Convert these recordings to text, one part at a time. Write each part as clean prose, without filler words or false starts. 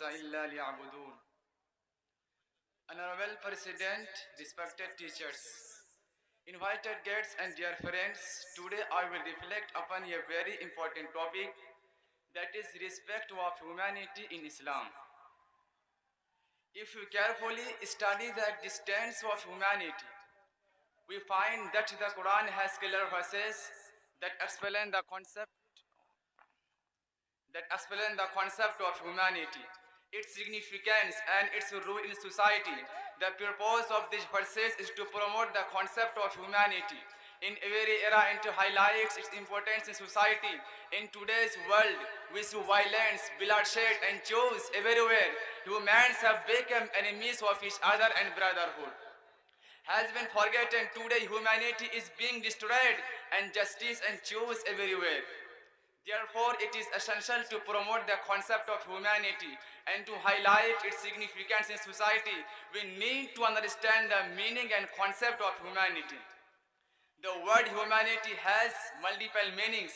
الناس إلا ليعبدون. Honorable President, respected teachers, invited guests and dear friends, today I will reflect upon a very important topic, that is respect of humanity in Islam. If you carefully study the existence of humanity, we find that the Quran has clear verses that explain the concept of humanity, its significance and its role in society. The purpose of these verses is to promote the concept of humanity in every era and to highlight its importance in society. In today's world, we see violence, bloodshed and chaos everywhere. Humans have become enemies of each other and brotherhood has been forgotten. Today humanity is being destroyed and justice and chaos everywhere. Therefore, it is essential to promote the concept of humanity and to highlight its significance in society. We need to understand the meaning and concept of humanity. The word humanity has multiple meanings.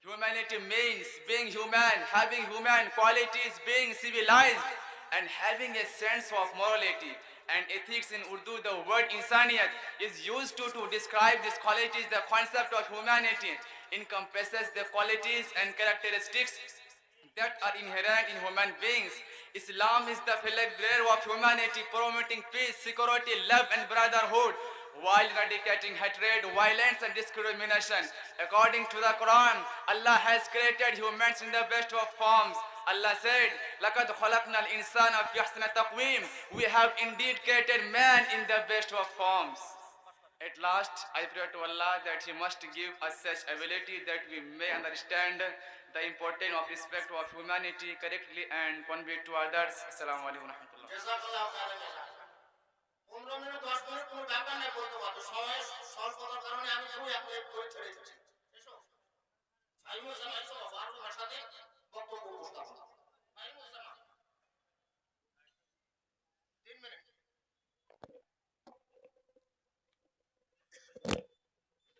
Humanity means being human, having human qualities, being civilized, and having a sense of morality and ethics. In Urdu, the word insaniyat is used to describe these qualities. The concept of humanity encompasses the qualities and characteristics that are inherent in human beings. Islam is the flag bearer of humanity, promoting peace, security, love and brotherhood, while eradicating hatred, violence and discrimination. According to the Quran, Allah has created humans in the best of forms. Allah said, لَقَدْ خَلَقْنَا الْإِنسَانَ فِي أَحْسَنِ تَقْوِيمٍ. We have indeed created man in the best of forms. At last, I pray to Allah that He must give us such ability that we may understand the importance of respect of humanity correctly and convey to others. Assalamu alaikum wa rahmatullah. জাযাকাল্লাহু খাইরান জাযা 15 minute 10 minute কোনো ব্যাপার নাই বলতে পারতো সময় স্বল্পতার কারণে আমি পুরো এক মিনিট করে ছেড়ে দিচ্ছি এসো সাইমুল জামান এসো বারো ভাষাতে বক্তব্য উপস্থাপন সাইমুল জামান 3 মিনিট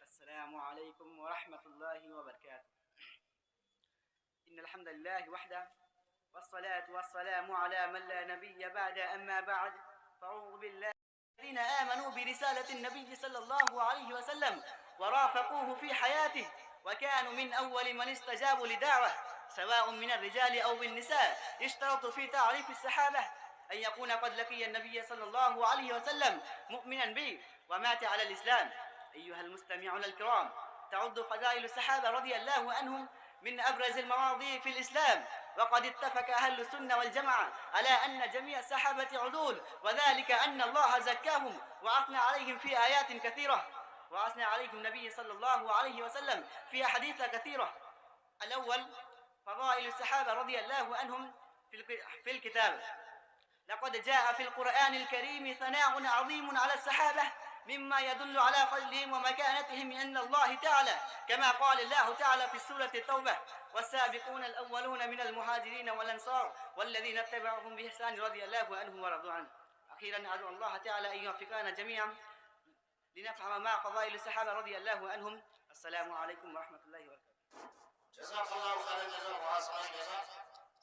السلام عليكم ورحمة الله وبركاته. إن الحمد لله وحده والصلاة والسلام على من لا نبي بعد. أما بعد فأعوذ بالله الذين آمنوا برسالة النبي صلى الله عليه وسلم ورافقوه في حياته وكانوا من أول من استجابوا لدعوه سواء من الرجال أو النساء. يشترط في تعريف الصحابة أن يكون قد لقي النبي صلى الله عليه وسلم مؤمنا به ومات على الإسلام. أيها المستمعون الكرام، تعد فضائل الصحابة رضي الله عنهم من أبرز المواضيع في الإسلام، وقد اتفق أهل السنة والجماعة على أن جميع الصحابة عدول، وذلك أن الله زكاهم وأثنى عليهم في آيات كثيرة، وأثنى عليهم النبي صلى الله عليه وسلم في أحاديث كثيرة. الأول فضائل الصحابة رضي الله عنهم في الكتاب. لقد جاء في القرآن الكريم ثناء عظيم على الصحابة مما يدل على فضلهم ومكانتهم عند الله تعالى، كما قال الله تعالى في سورة التوبة: والسابقون الأولون من المهاجرين والأنصار والذين اتبعوهم بإحسان رضي الله عنهم ورضوا عنه. أخيرا أدعو الله تعالى أن يوفقنا جميعا لنفهم ما فضائل الصحابة رضي الله عنهم. السلام عليكم ورحمة الله وبركاته. জাযাকাল্লাহু খাইরান জাযা ওয়াসান জাযা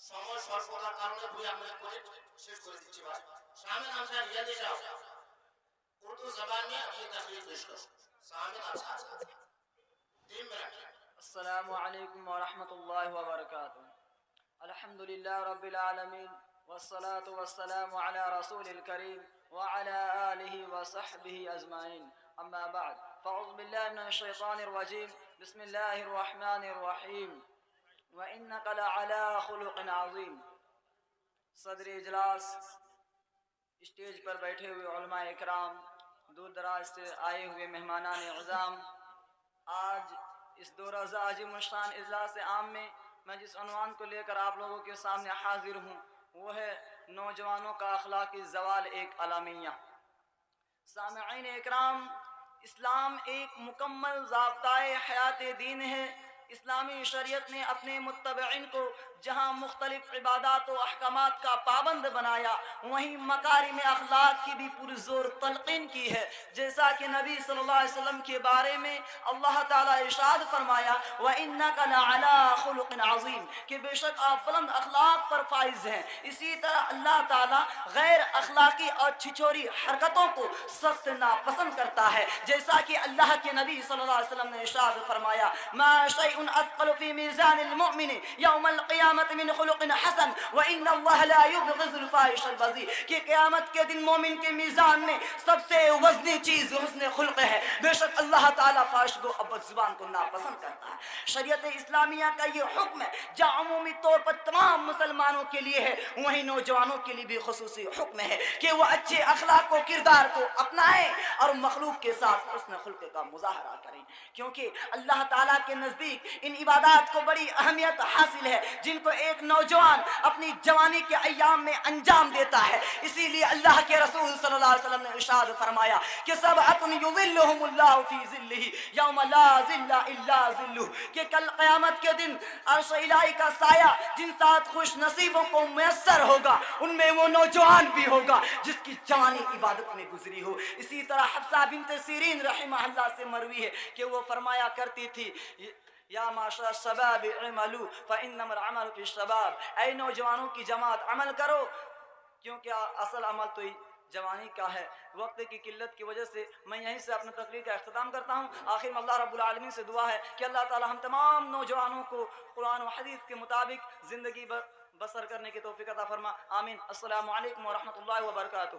সময় স্বল্পতার কারণে দুই মিনিট করে শেষ করে দিচ্ছি ভাই। শামিল আনসার ইয়াদি সাহেব اردو زبان میں اپنی تقریر پیش کرو. سامع انصار 3 منٹ. السلام علیکم ورحمۃ اللہ وبرکاتہ. الحمد للہ رب العالمین والصلاة والسلام علی رسول الکریم وعلی آلہ وصحبہ اجمعین. اما بعد فاعوذ باللہ من الشیطان الرجیم. بسم اللہ الرحمن الرحیم. وإنک لعلی خلق عظیم. صدر اجلاس، اسٹیج پر بیٹھے ہوئے علماء اکرام، دور دراز سے آئے ہوئے مہمانان عظام، آج اس دو روزہ عظیم الشان اجلاس عام میں میں جس عنوان کو لے کر آپ لوگوں کے سامنے حاضر ہوں وہ ہے نوجوانوں کا اخلاقی زوال ایک اعلامیہ. سامعین اکرام، اسلام ایک مکمل ضابطۂ حیات دین ہے. اسلامی شریعت نے اپنے متبعین کو جہاں مختلف عبادات و احکامات کا پابند بنایا وہیں مکارم اخلاق کی بھی پرزور تلقین کی ہے، جیسا کہ نبی صلی اللہ علیہ وسلم کے بارے میں اللہ تعالیٰ ارشاد فرمایا وَإِنَّكَ لَعَلَىٰ خُلُقٍ عَظِيمٍ کہ بے شک آپ بلند اخلاق پر فائز ہیں۔ اسی طرح اللہ تعالیٰ غیر اخلاقی اور چھچوری حرکتوں کو سخت ناپسند کرتا ہے، جیسا کہ اللہ کے نبی صلی اللہ علیہ وسلم نے ارشاد فرمایا ما شيء اثقل في ميزان المؤمن يوم القيامة من خلق حسن وان الله لا يبغض الفاحش البذيء کہ قیامت کے دن مومن کے میزان میں سب سے وزنی چیز حسن خلق ہے، بے شک اللہ تعالیٰ فاحش گو اور بد زبان کو ناپسند کرتا ہے۔ شریعت اسلامیہ کا یہ حکم ہے جو عمومی طور پر تمام مسلمانوں کے لیے ہے، وہیں نوجوانوں کے لیے بھی خصوصی حکم ہے کہ وہ اچھے اخلاق و کردار کو اپنائیں اور مخلوق کے ساتھ حسن خلق کا مظاہرہ کریں، کیونکہ اللہ تعالیٰ کے نزدیک ان عبادات کو بڑی اہمیت حاصل ہے جن کو ایک نوجوان اپنی جوانی کے ایام میں انجام دیتا ہے۔ اسی لیے اللہ کے رسول صلی اللہ علیہ وسلم نے ارشاد فرمایا کہ سبعۃ یظلھم اللہ فی ظلہ یوم لا ظل الا ظلہ کہ کل قیامت کے دن عرش الہی کا سایہ جن 7 خوش نصیبوں کو میسر ہوگا ان میں وہ نوجوان بھی ہوگا جس کی جوانی عبادت میں گزری ہو۔ اسی طرح حفصہ بنت سیرین رحمہ اللہ سے مروی ہے کہ وہ فرمایا کرتی تھی یا معاشر الشباب اعملوا فانما العمل فی الشباب، اے نوجوانوں کی جماعت عمل کرو کیونکہ اصل عمل تو جوانی کا ہے۔ وقت کی قلت کی وجہ سے میں یہیں سے اپنے تقریر کا اختتام کرتا ہوں۔ آخر میں اللہ رب العالمین سے دعا ہے کہ اللہ تعالی ہم تمام نوجوانوں کو قرآن و حدیث کے مطابق زندگی بسر کرنے کی توفیق عطا فرما، آمین۔ السلام علیکم ورحمۃ اللہ وبرکاتہ۔